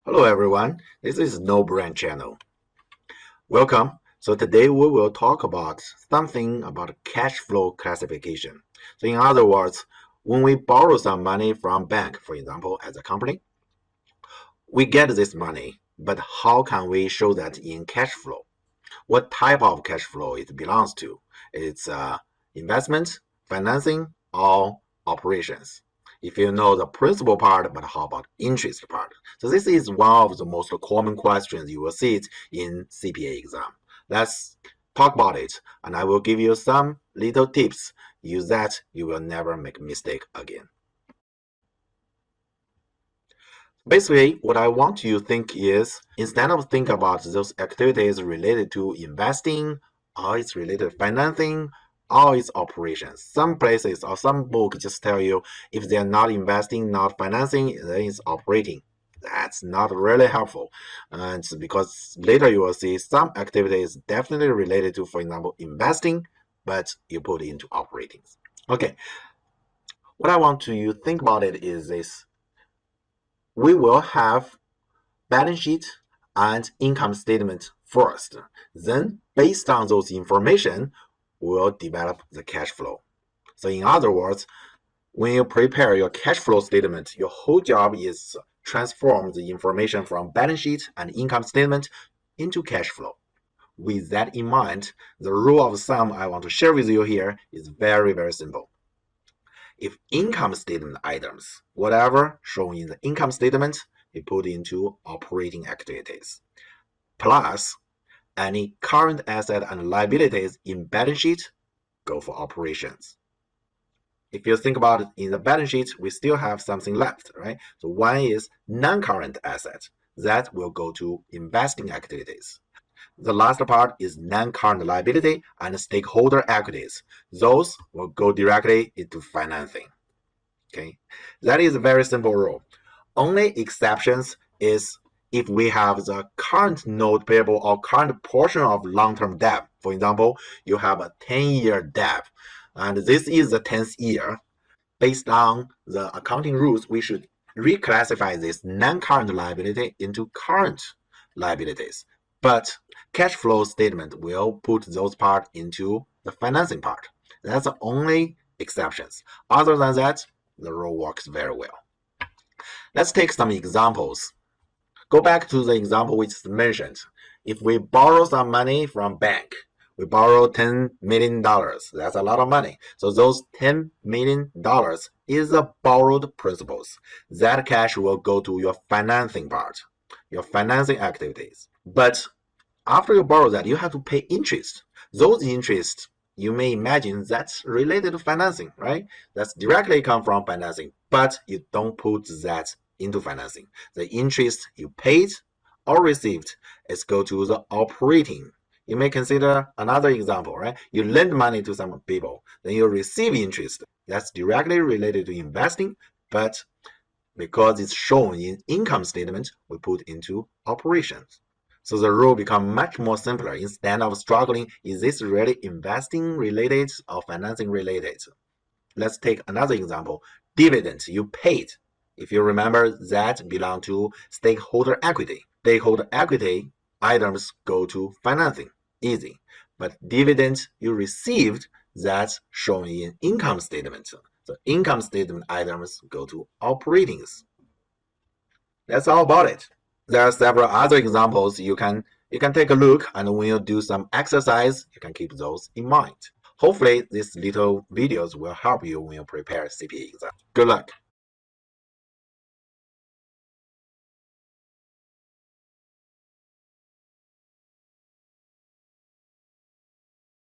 Hello everyone, this is No Brand Channel. Welcome. So today we will talk about something about cash flow classification. So in other words, when we borrow some money from bank, for example, as a company, we get this money, but how can we show that in cash flow? What type of cash flow it belongs to? It's investment, financing, or operations. If you know the principal part, but how about interest part? So this is one of the most common questions you will see it in CPA exam. Let's talk about it, and I will give you some little tips. Use that, you will never make a mistake again. Basically, what I want you to think is instead of think about those activities related to investing, or it's related to financing, or it's operations. Some places or some book just tell you if they're not investing, not financing, then it's operating. That's not really helpful. And because later you will see some activities definitely related to, for example, investing, but you put into operating. Okay, what I want you to think about it is this. We will have balance sheet and income statement first. Then, based on those information, we'll develop the cash flow. So in other words, when you prepare your cash flow statement, your whole job is transform the information from balance sheet and income statement into cash flow. With that in mind, the rule of thumb I want to share with you here is very, very simple. If income statement items, whatever shown in the income statement, you put into operating activities. Plus, any current asset and liabilities in balance sheet go for operations. If you think about it in the balance sheet, we still have something left, right? So one is non-current asset. That will go to investing activities. The last part is non-current liability and stakeholder equities. Those will go directly into financing. Okay, that is a very simple rule. Only exceptions is if we have the current note payable or current portion of long-term debt. For example, you have a 10-year debt, and this is the 10th year. Based on the accounting rules, we should reclassify this non-current liability into current liabilities. But cash flow statement will put those part into the financing part. That's the only exceptions. Other than that, the rule works very well. Let's take some examples. Go back to the example which is mentioned. If we borrow some money from bank, we borrow $10 million. That's a lot of money. So those $10 million is the borrowed principals. That cash will go to your financing part, your financing activities. But after you borrow that, you have to pay interest. Those interests, you may imagine that's related to financing, right? That's directly come from financing, but you don't put that into financing. The interest you paid or received is go to the operating. You may consider another example, right? You lend money to some people, then you receive interest. That's directly related to investing, but because it's shown in income statement, we put into operations. So the rule become much more simpler. Instead of struggling, is this really investing related or financing related? Let's take another example. Dividends you paid. If you remember, that belong to stakeholder equity. Stakeholder equity items go to financing. Easy. But dividends you received, that's shown in income statement. So income statement items go to operatings. That's all about it. There are several other examples you can take a look, and when you do some exercise, you can keep those in mind. Hopefully, these little videos will help you when you prepare CPA exam. Good luck.